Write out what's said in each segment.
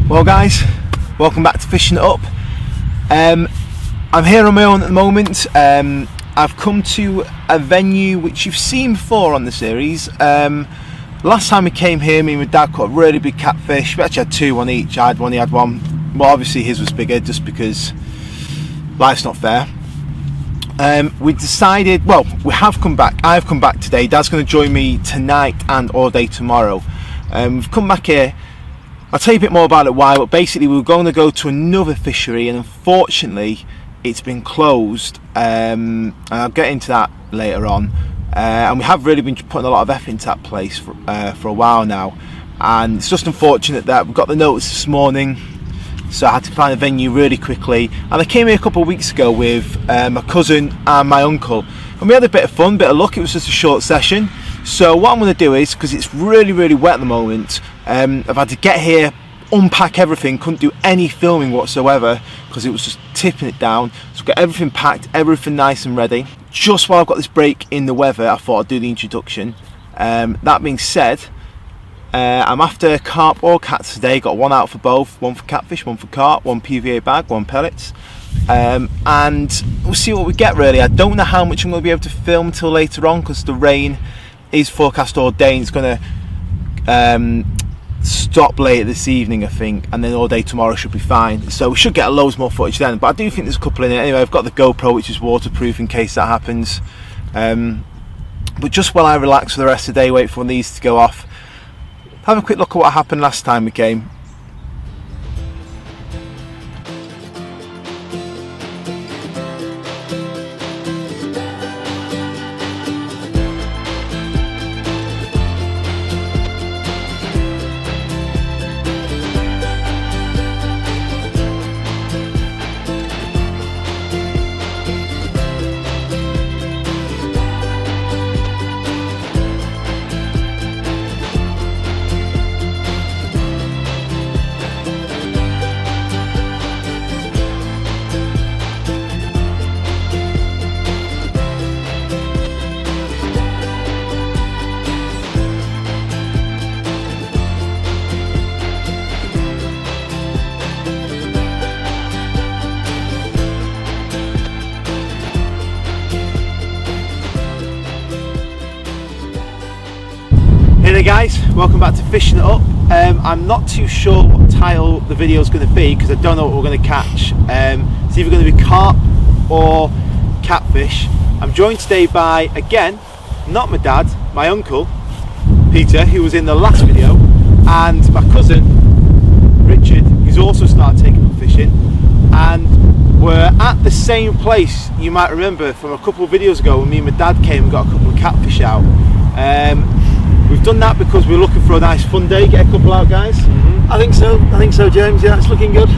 Well guys, welcome back to Fishing It Up. I'm here on my own at the moment. I've come to a venue which you've seen before on the series. Last time we came here, me and my dad caught a really big catfish. We actually had two on each. I had one, he had one. Well, obviously his was bigger just because life's not fair. We decided, well, we have come back. I've come back today. Dad's going to join me tonight and all day tomorrow. We've come back here. I'll tell you a bit more about it why, but basically we were going to go to another fishery and unfortunately it's been closed, and I'll get into that later on. And we have really been putting a lot of effort into that place for a while now, and it's just unfortunate that we got the notice this morning, so I had to find a venue really quickly. And I came here a couple of weeks ago with my cousin and my uncle, and we had a bit of fun, bit of luck. It was just a short session. So what I'm going to do is, because it's really wet at the moment, I've had to get here, unpack everything, couldn't do any filming whatsoever because it was just tipping it down. So I've got everything packed, everything nice and ready. Just while I've got this break in the weather, I thought I'd do the introduction. That being said, I'm after carp or cats today. Got one out for both, one for catfish, one for carp, one PVA bag, one pellets. And we'll see what we get really. I don't know how much I'm going to be able to film till later on because the rain is forecast all day and it's going to stop late this evening I think, and then all day tomorrow should be fine, so we should get loads more footage then. But I do think there's a couple in it anyway. I've got the GoPro which is waterproof in case that happens, but just while I relax for the rest of the day, wait for these to go off, have a quick look at what happened last time we came. Hey there guys, welcome back to Fishing It Up. I'm not too sure what title the video is going to be because I don't know what we're going to catch. It's either going to be carp or catfish. I'm joined today by, again, not my dad, my uncle Peter, who was in the last video, and my cousin Richard, who's also started taking up fishing. And we're at the same place, you might remember from a couple of videos ago when me and my dad came and got a couple of catfish out. We've done that because we're looking for a nice fun day. Get a couple out, guys. I think so, James. Yeah, it's looking good.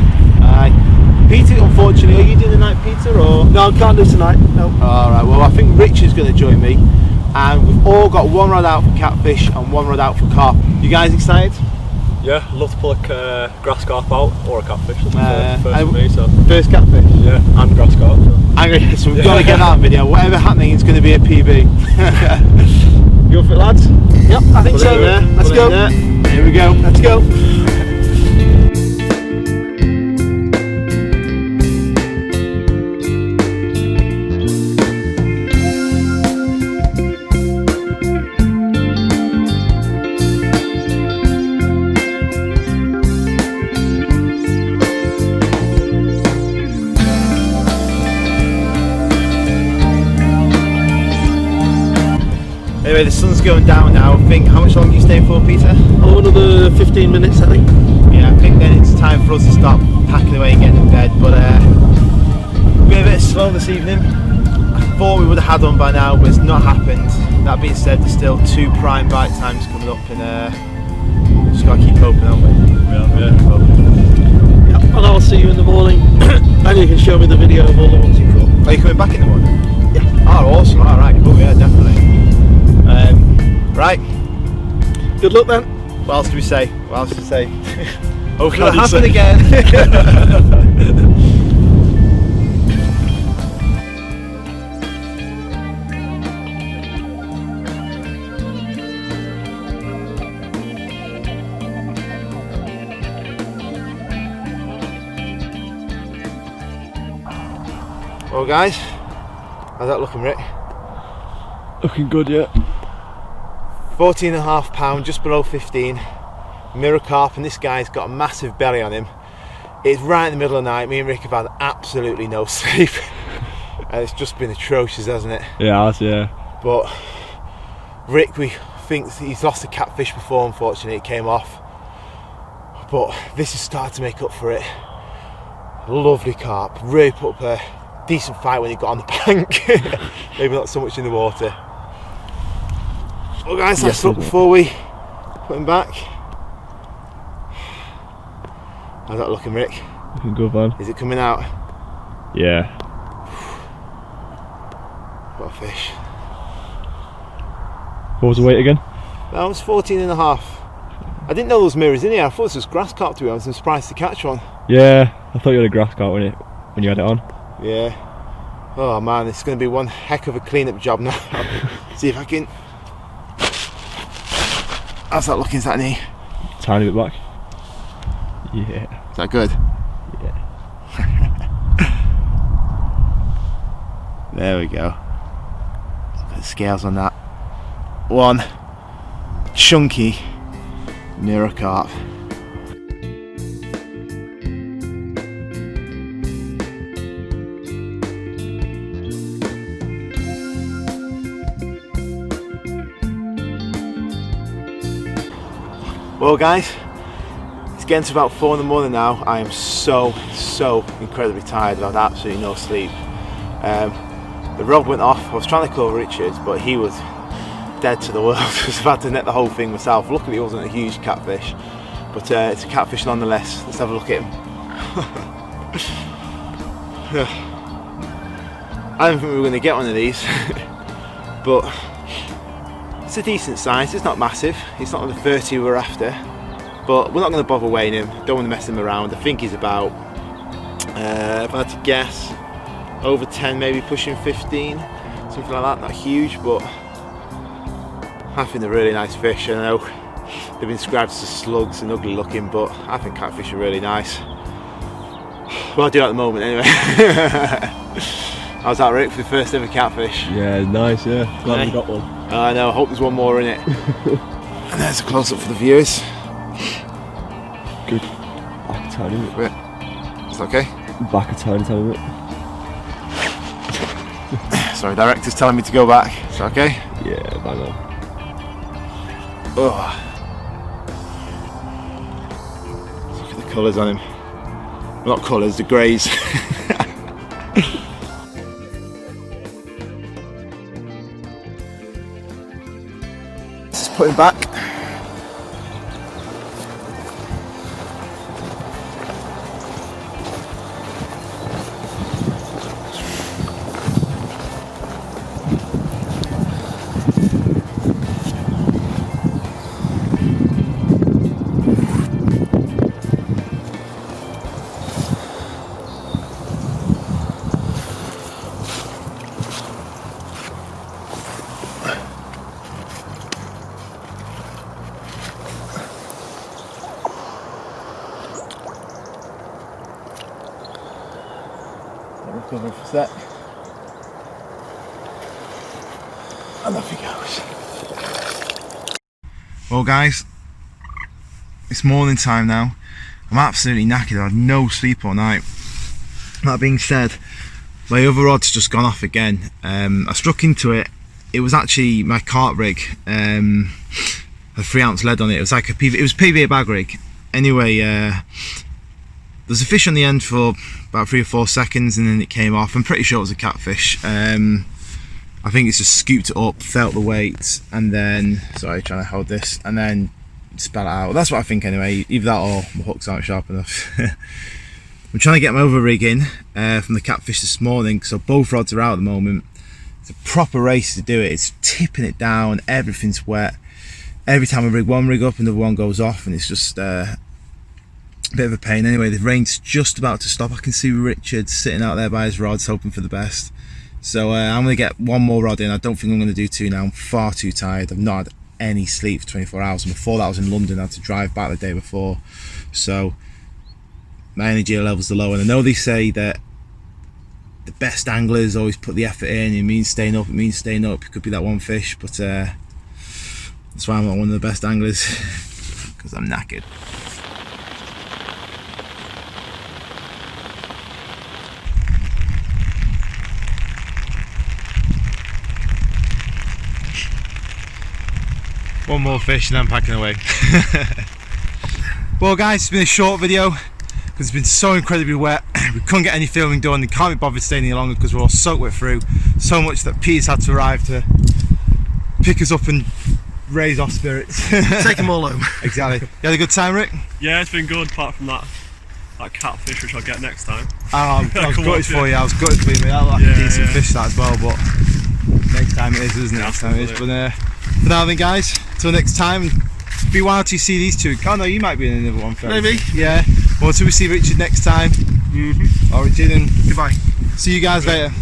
Peter, unfortunately, are you doing the night, Peter? Or no, I can't do tonight. No. All right. Well, I think Richard's going to join me, and we've all got one rod out for catfish and one rod out for carp. You guys excited? Yeah, I'd love to pull a grass carp out or a catfish. First for me, so. First catfish? Yeah, and grass carp. So we've got to get that video. Whatever happening, it's going to be a PB. You up for it, lads? Yep, I think so. Let's go. Here we go. Let's go. Anyway, the sun's going down now. I think, how much longer are you staying for, Peter? Oh, another 15 minutes, I think. Yeah, I think then it's time for us to start packing away and getting in bed. But Been a bit slow this evening. I thought we would have had one by now, but it's not happened. That being said, there's still 2 prime bite times coming up, and just gotta keep hoping, haven't we? Yeah. Yep. And I'll see you in the morning, and you can show me the video of all the ones you caught. Are you coming back in the morning? Yeah. Oh, awesome. Alright, cool, yeah, definitely. Right. Good luck then. What else do we say? What else to say? Hopefully What it'll can you happen say? again. Well guys, how's that looking, Rick? Looking good, yeah. 14.5 just below 15. Mirror carp, and this guy's got a massive belly on him. It's right in the middle of the night. Me and Rick have had absolutely no sleep. And it's just been atrocious, hasn't it? Yeah, yeah. But Rick, we think he's lost a catfish before, unfortunately, it came off. But this has started to make up for it. Lovely carp, really put up a decent fight when he got on the bank. Maybe not so much in the water. Well guys, let's look before we put him back. How's that looking, Rick? Looking good, man. Is it coming out? Yeah. What a fish. What was the weight again? That was 14.5. I didn't know there was mirrors in here. I thought this was grass carp, to be honest. I'm surprised to catch one. Yeah, I thought you had a grass carp when you had it on. Yeah. Oh man, it's going to be one heck of a clean-up job now. See if I can. How's that looking? Is that any? Tiny bit back. Yeah. Is that good? Yeah. There we go. Look at the scales on that. One chunky mirror carp. Well guys, it's getting to about 4 in the morning now. I am so incredibly tired. I've had absolutely no sleep. The rod went off. I was trying to call Richard, but he was dead to the world. I was about to net the whole thing myself. Luckily it wasn't a huge catfish, but it's a catfish nonetheless. Let's have a look at him. I didn't think we were going to get one of these, but it's a decent size. It's not massive. It's not the 30 we're after, but we're not going to bother weighing him. Don't want to mess him around. I think he's about, if I had to guess, over 10, maybe pushing 15, something like that. Not huge, but I think they're really nice fish. I know they've been described as slugs and ugly looking, but I think catfish are really nice. Well, I do at the moment anyway. How's that, Rick, for the first ever catfish? Yeah, nice, yeah. Glad we got one. I know, I hope there's one more in it. And there's a close-up for the viewers. Good. Back a tiny bit. Wait, is that okay? Back a tiny bit. Sorry, director's telling me to go back. Is that okay? Yeah, bang on. Oh. Look at the colours on him. Well, not colours, the greys. Let's put him back. Recover for a sec. And off he goes. Well guys, it's morning time now. I'm absolutely knackered. I had no sleep all night. That being said, my other rod's just gone off again. I struck into it. It was actually my carp rig, a 3-ounce lead on it. It was like it was PVA bag rig. Anyway, there's a fish on the end for about 3 or 4 seconds, and then it came off. I'm pretty sure it was a catfish. I think it's just scooped it up, felt the weight, and then, sorry, trying to hold this, and then spat it out. That's what I think anyway, either that or my hooks aren't sharp enough. I'm trying to get my over rigging from the catfish this morning, so both rods are out at the moment. It's a proper race to do it. It's tipping it down, everything's wet. Every time I rig one rig up, another one goes off, and it's just a bit of a pain. Anyway, the rain's just about to stop. I can see Richard sitting out there by his rods, hoping for the best. So I'm going to get one more rod in. I don't think I'm going to do 2 now. I'm far too tired. I've not had any sleep for 24 hours. And before that, I was in London. I had to drive back the day before. So my energy levels are low. And I know they say that the best anglers always put the effort in. It means staying up. It means staying up. It could be that one fish. But that's why I'm not one of the best anglers. Because I'm knackered. One more fish and I'm packing away. Well guys, it's been a short video because it's been so incredibly wet. We couldn't get any filming done and can't be bothered staying any longer because we're all soaked wet through. So much that Peter's had to arrive to pick us up and raise our spirits. Take them all home. Exactly. You had a good time, Rick? Yeah, it's been good apart from that catfish, which I'll get next time. I was gutted for you. I was gutted for you, mate. That was like a decent fish that as well, but next time it is, isn't it? Next time it is. But for now then guys, till next time, be wild to see these two. Oh no, you might be in another one first. Maybe. Yeah. Well, until we see Richard next time. All right, Richard, and Goodbye. See you guys later.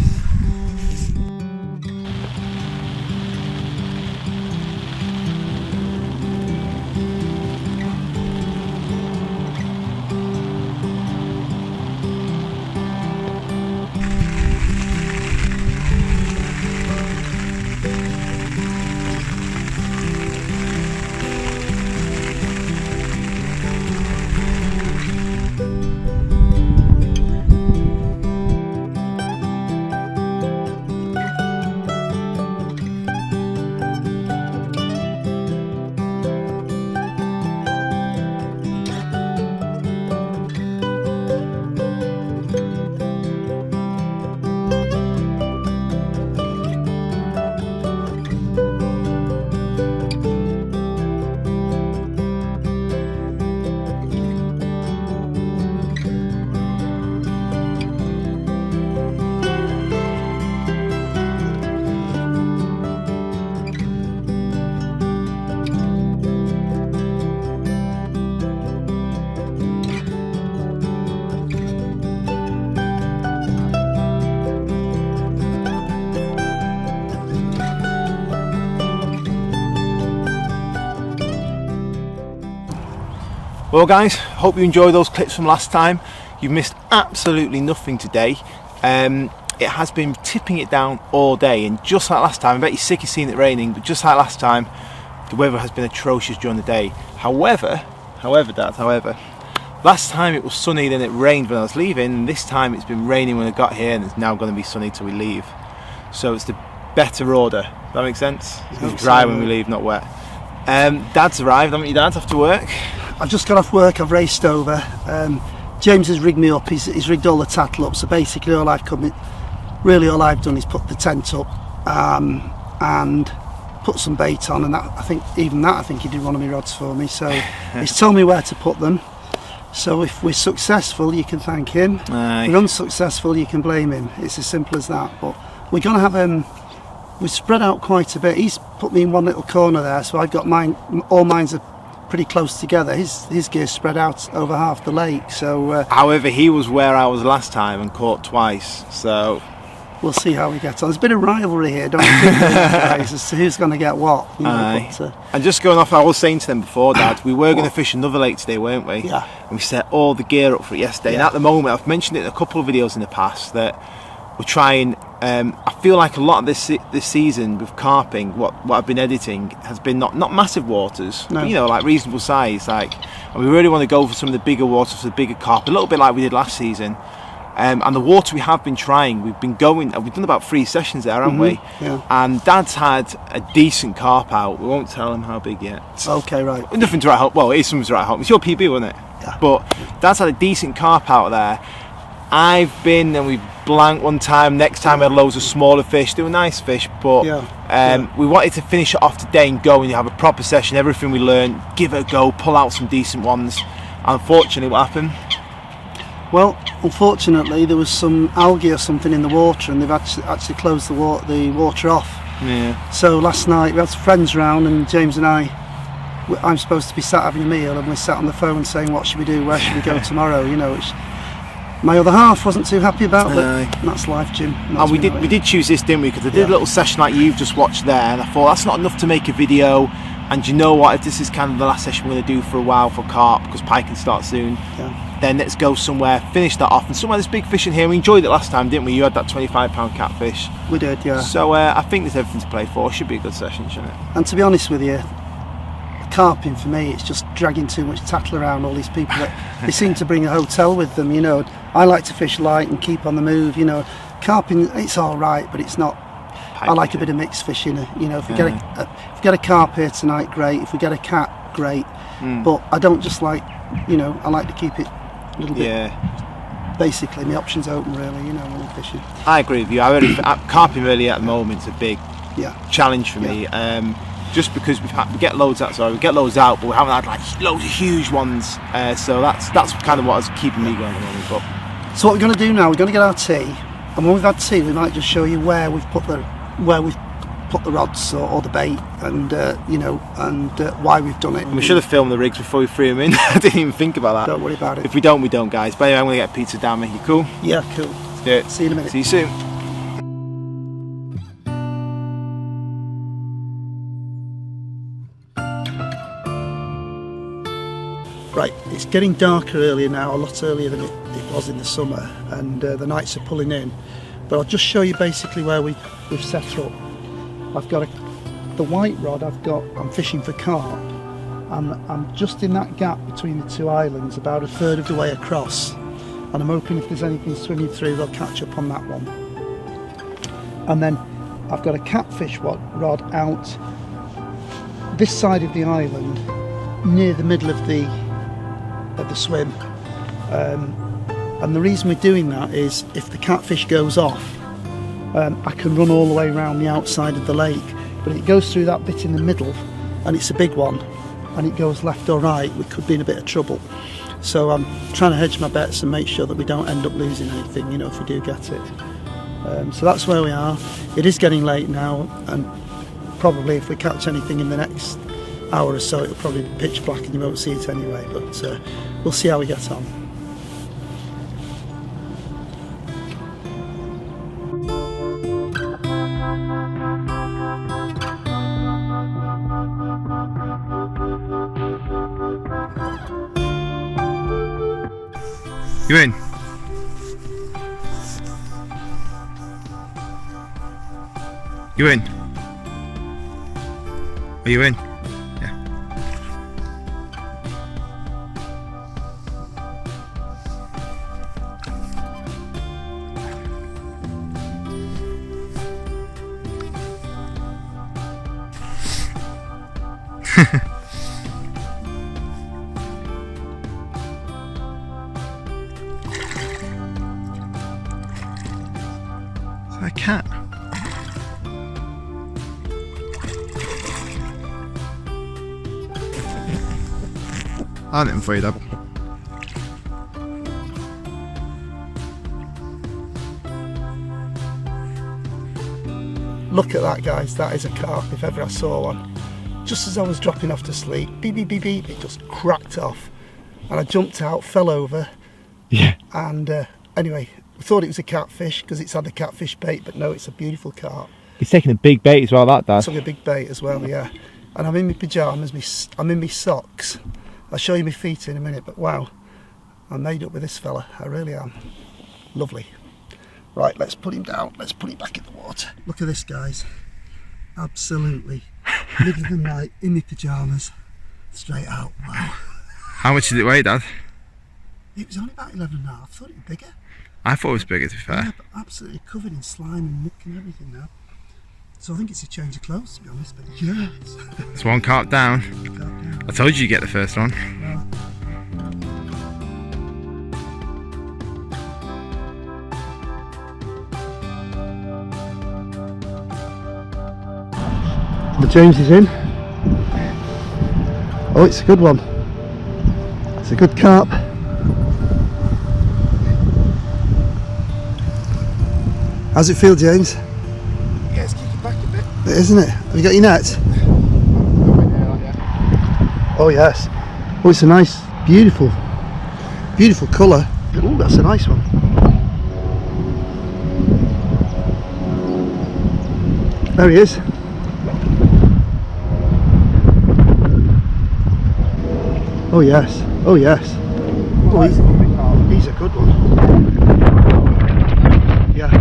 Well guys, hope you enjoyed those clips from last time. You've missed absolutely nothing today. It has been tipping it down all day, and just like last time, I bet you're sick of seeing it raining, but just like last time, the weather has been atrocious during the day. However, last time it was sunny, then it rained when I was leaving, and this time it's been raining when I got here, and it's now going to be sunny till we leave. So it's the better order. Does that make sense? It's going to be dry when we leave, not wet. Dad's arrived, haven't you, Dad, after work? I've just got off work, I've raced over. James has rigged me up, he's rigged all the tattle up, so basically all I've done is put the tent up and put some bait on, and I think he did one of my rods for me, so he's told me where to put them. So if we're successful, you can thank him. If we're unsuccessful, you can blame him. It's as simple as that. But we're going to have we've spread out quite a bit. He's put me in one little corner there, so I've got mine, all mine's are pretty close together. His gear's spread out over half the lake. So however, he was where I was last time and caught twice, so we'll see how we get on. There's a bit of rivalry here, don't you think, guys, as to who's going to get what, you know, but, and just going off, I was saying to them before, Dad, we were going to fish another lake today, weren't we? Yeah. And we set all the gear up for it yesterday, and at the moment, I've mentioned it in a couple of videos in the past, that we're trying, I feel like a lot of this season with carping, what I've been editing has been not massive waters, no. But, you know, like reasonable size, and we really want to go for some of the bigger waters, for the bigger carp, a little bit like we did last season. And the water we have been trying, we've done about 3 sessions there, haven't we? Yeah. And Dad's had a decent carp out. We won't tell him how big yet. Okay, right. Nothing to write home. Well, it is something to write home. It's your PB, wasn't it? Yeah. But Dad's had a decent carp out there. I've been and we blanked one time. Next time we had loads of smaller fish. They were nice fish, but we wanted to finish it off today and go and have a proper session. Everything we learned, give it a go, pull out some decent ones. Unfortunately, what happened? Well, unfortunately, there was some algae or something in the water, and they've actually closed the water off. Yeah. So last night we had some friends round, and James and I'm supposed to be sat having a meal, and we sat on the phone saying, what should we do, where should we go tomorrow, you know, which my other half wasn't too happy about, but that's life, Jim. And we did choose this, didn't we? Because I did a little session like you've just watched there, and I thought that's not enough to make a video. And you know what, if this is kind of the last session we're going to do for a while for carp, because pike can start soon, then let's go somewhere, finish that off, and somewhere there's big fish in here. We enjoyed it last time, didn't we? You had that 25-pound catfish. We did, yeah. So I think there's everything to play for. Should be a good session, shouldn't it? And to be honest with you, carping for me, it's just dragging too much tattle around all these people that they seem to bring a hotel with them, you know. I like to fish light and keep on the move, you know. Carping, it's all right, but it's not. I like a bit of mixed fishing, you know. If we get a carp here tonight, great. If we get a cat, great. But I don't just like, you know, I like to keep it a little bit. Basically, my options open, really, you know, when I'm fishing. I agree with you. Carping really at the moment is a big challenge for me. Just because we get loads out, but we haven't had like loads of huge ones. So that's kind of what is keeping me going at the moment. But so what we're going to do now, we're going to get our tea, and when we've had tea, we might just show you where we've put the rods or the bait, and you know, and why we've done it. And we should have filmed the rigs before we threw them in. I didn't even think about that. Don't worry about it. If we don't, we don't, guys. But anyway, I'm going to get pizza down. Make you cool? Yeah, cool. Let's do it. See you in a minute. See you soon. Right, it's getting darker earlier now, a lot earlier than it was in the summer, and the nights are pulling in. But I'll just show you basically where we've set up. I've got the white rod. I'm fishing for carp, and I'm just in that gap between the two islands, about a third of the way across. And I'm hoping if there's anything swimming through, they'll catch up on that one. And then I've got a catfish rod out this side of the island, near the middle of the swim, and the reason we're doing that is if the catfish goes off, I can run all the way around the outside of the lake, but it goes through that bit in the middle, and it's a big one, and it goes left or right, we could be in a bit of trouble. So I'm trying to hedge my bets and make sure that we don't end up losing anything, you know, if we do get it. So that's where we are. It is getting late now, and probably if we catch anything in the next hour or so, it'll probably be pitch black and you won't see it anyway, but we'll see how we get on. You in? You in? Are you in? Is that a cat? I'll hit him for you, Dad. Look at that, guys, that is a carp if ever I saw one. Just as I was dropping off to sleep, beep beep beep beep, it just cracked off, and I jumped out, fell over, and anyway, we thought it was a catfish because it's had a catfish bait, but no, it's a beautiful carp. He's taking a big bait as well, that Dad. Took a big bait as well, yeah. And I'm in my pyjamas, I'm in my socks. I'll show you my feet in a minute, but wow, I'm made up with this fella, I really am. Lovely. Right, let's put him down, let's put him back in the water. Look at this, guys. Absolutely. Middle of the night, in my pyjamas, straight out, wow. How much did it weigh, Dad? It was only about 11.5, I thought it was bigger. I thought it was bigger, to be fair. Yeah, but absolutely covered in slime and muck and everything now. So I think it's a change of clothes, to be honest, but yes. It's one carp down. I told you you'd get the first one. Well, The James is in. Oh, it's a good one. It's a good carp. How's it feel, James? Yeah, it's kicking back a bit. Isn't it? Have you got your net? Oh yes. Oh, it's a nice, beautiful colour. Oh, that's a nice one. There he is. Oh yes. Oh yes. Oh, he's a good one. Yeah.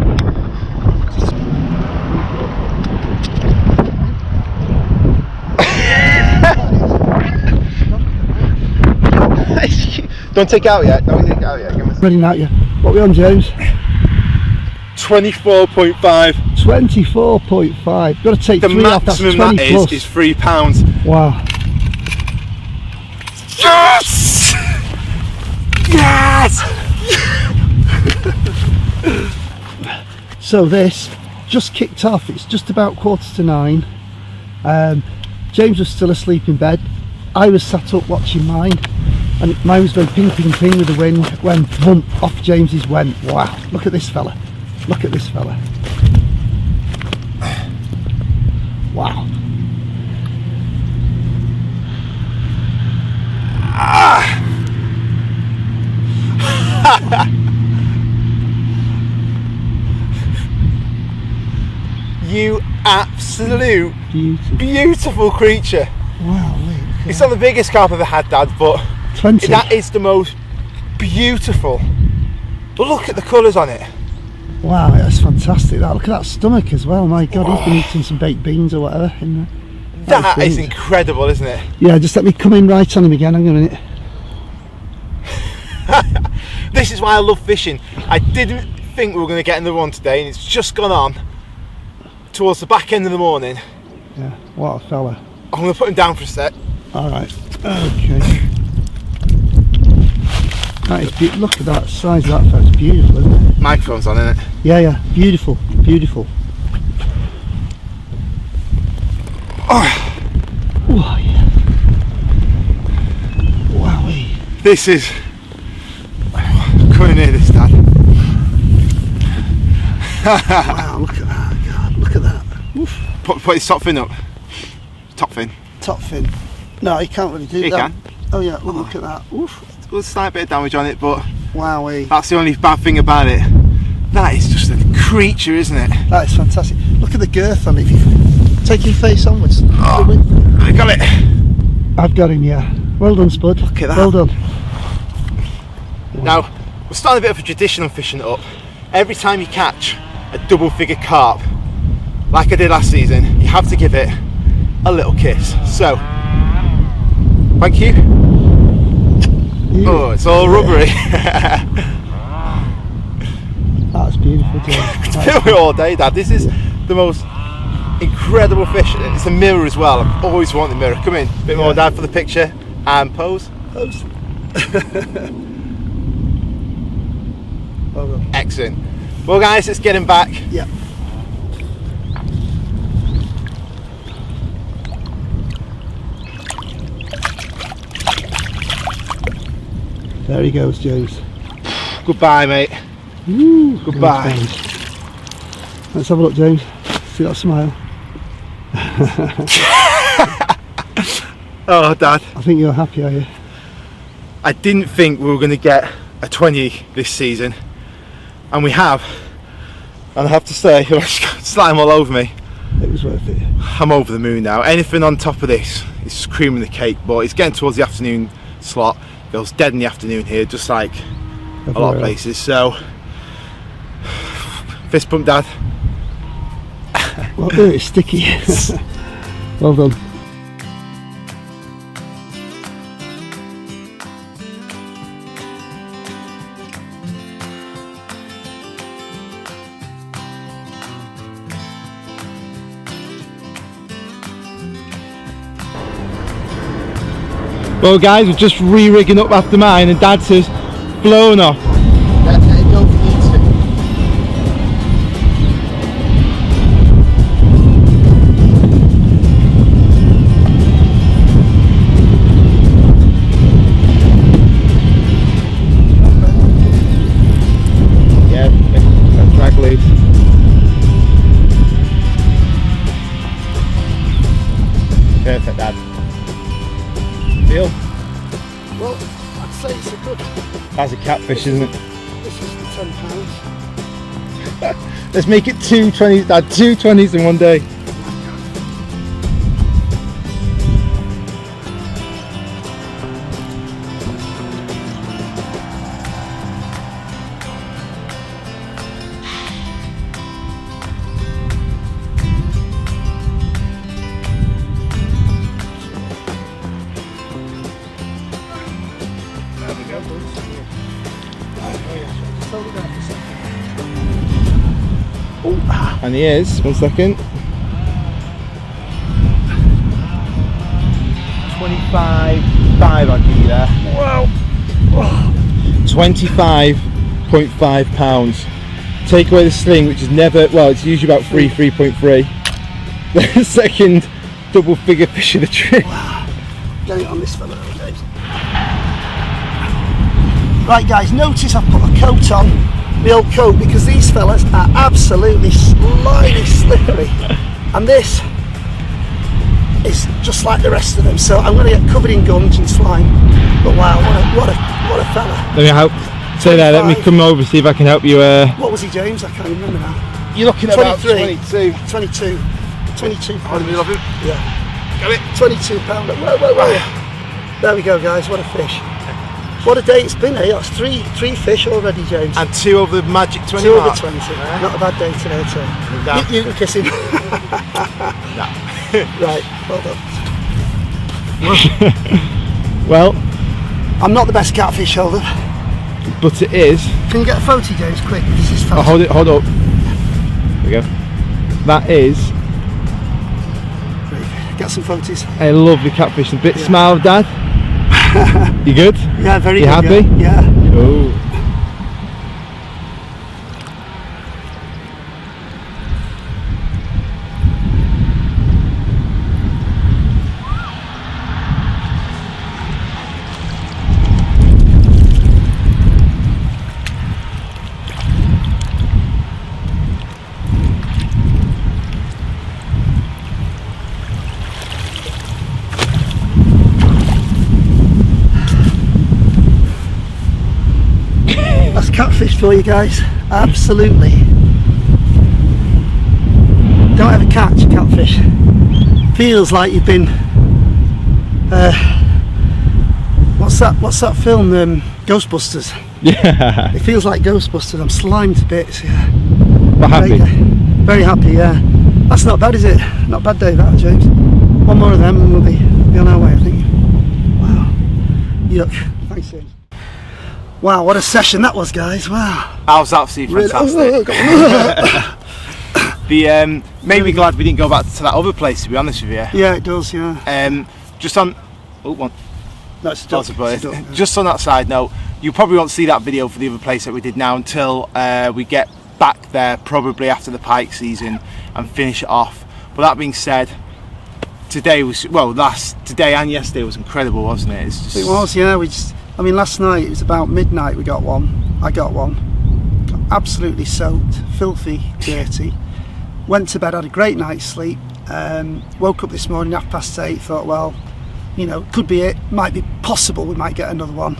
Don't take it out yet. Don't take it out yet. Ready now, yeah. What are we on, James? 24.5. 24.5. Got to take The 3 off. That's maximum 20 that plus. is £3. Wow. Yes! Yes! So this just kicked off. It's just about 9:15. James was still asleep in bed. I was sat up watching mine, and mine was going ping ping ping with the wind when boom, off James's went. Wow, look at this fella. Look at this fella. Wow. You absolute Beautiful. beautiful creature. Wow. It's not the biggest carp I've ever had, Dad, but 20. that is the most beautiful. Look at the colours on it. Wow, that's fantastic. That, look at that stomach as well. My God, he's been eating some baked beans or whatever in there. That is incredible, isn't it? Yeah, just let me come in right on him again. Hang on a minute. This is why I love fishing. I didn't think we were going to get another one today, and it's just gone on towards the back end of the morning. Yeah, what a fella. I'm going to put him down for a sec. All right. Okay. That is look at that size of that fella. It's beautiful, isn't it? Microphone's on, isn't it? Yeah, yeah. Beautiful, beautiful. Oh, yeah. Wowee. This is... Coming near this, Dad. Wow, look at that. God, look at that. Oof. Put his top fin up. Top fin. Top fin. No, he can't really do He that. can. Oh yeah, look at that. Oof. There's a slight bit of damage on it, but Wowee. that's the only bad thing about it. That is just a creature, isn't it? That is fantastic. Look at the girth on it. If you take your face onwards. Oh, I got it. I've got him, yeah. Well done, Spud. Look at that. Well done. Now, we're starting a bit of a tradition on fishing it up. Every time you catch a double figure carp, like I did last season, you have to give it a little kiss. So, thank you. Oh, it's all rubbery. That's beautiful, James. Do it all day, Dad. This is the most incredible fish. It's a mirror as well. I've always wanted a mirror. Come in, a bit more, Dad, for the picture and pose. Pose. Well done. Excellent. Well, guys, let's get him back. Yeah. There he goes, James. Goodbye, mate. Ooh, Goodbye. Let's have a look, James. See that smile? Oh, Dad. I think you're happy, are you? I didn't think we were going to get a 20 this season, and we have. And I have to say, slime all over me. It was worth it. I'm over the moon now. Anything on top of this is cream in the cake, but it's getting towards the afternoon slot. It feels dead in the afternoon here, just like a lot of places. So, fist pump, Dad. Well, it's sticky. Well done. Well, guys, we're just re-rigging up after mine, and Dad says, blown off. Let it go for you too. That's a catfish, isn't it? This is the £10. Let's make it 2 20s. Dad, 2 20s in one day. And he is, 1 second. 25.5 I'll give you there. Wow. 25.5 pounds. Take away the sling, which is never, well, it's usually about 3.3. The second double figure fish of the trip. Wow. Get it on this fella, James. Right guys, notice I've put a coat on, my old coat, because these fellas are absolutely slimy, slippery, and this is just like the rest of them. So I'm going to get covered in gunge and slime. But wow, what a fella! Let me help. Say there. Let me come over see if I can help you. What was he, James? I can't remember now. You're looking at about 22. 22 pounds. Love him. Yeah. Got it. £22. Whoa. There we go, guys. What a fish! What a day it's been, eh? That's three fish already, James. And 2 over the magic 20 2 over mark. 20. Not a bad day today, at all. No. You can kiss him. No. Right, well done. Well, I'm not the best catfish holder. but it is. Can you get a photo, James, quick? This is Oh, fast. hold up. There we go. That is Get some photos. a lovely catfish. A bit smile, Dad. You good? Yeah, very You good. happy? Yeah. Cool. That's catfish for you guys. Absolutely. Don't ever catch a catfish. Feels like you've been. What's that film? Ghostbusters. Yeah. It feels like Ghostbusters. I'm slimed to bits. Yeah. We're happy. Very happy. Yeah. That's not bad, is it? Not a bad day, that, James. One more of them, and we'll be on our way, I think. Wow. Yuck. Thanks, James. Wow, what a session that was, guys. Wow. That was absolutely fantastic. Made me glad we didn't go back to that other place, to be honest with you. Yeah, it does, yeah. Just on. Oh, one. That's Just on that side note, you probably won't see that video for the other place that we did now until we get back there, probably after the pike season, and finish it off. But that being said, today and yesterday was incredible, wasn't it? It was, yeah. Last night it was about midnight. I got one. Absolutely soaked, filthy, dirty. Went to bed, had a great night's sleep. Woke up this morning 8:30. Thought, well, could be it. Might be possible we might get another one.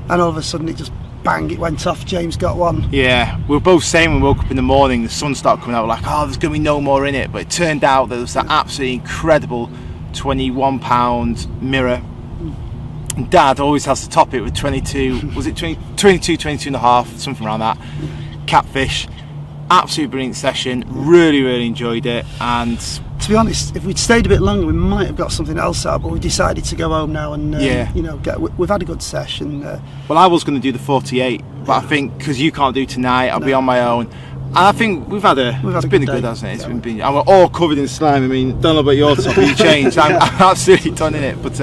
And all of a sudden it just bang, it went off. James got one. Yeah, we were both saying when we woke up in the morning, the sun started coming out, we're like, oh, there's going to be no more in it. But it turned out there was that absolutely incredible 21-pound mirror. Dad always has to top it with 22, was it 22 and a half, something around that. Catfish. Absolutely brilliant session. Really enjoyed it. And to be honest, if we'd stayed a bit longer, we might have got something else out. But we decided to go home now, and we've had a good session. Well, I was going to do the 48, but I think because you can't do tonight, I'll be on my own. And I think it's been good, hasn't it? And we're all covered in slime. I mean, don't know about your top, you changed. I'm absolutely done in it. But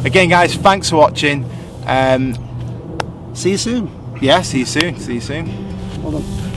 again, guys, thanks for watching. See you soon. Yeah, see you soon. Hold on.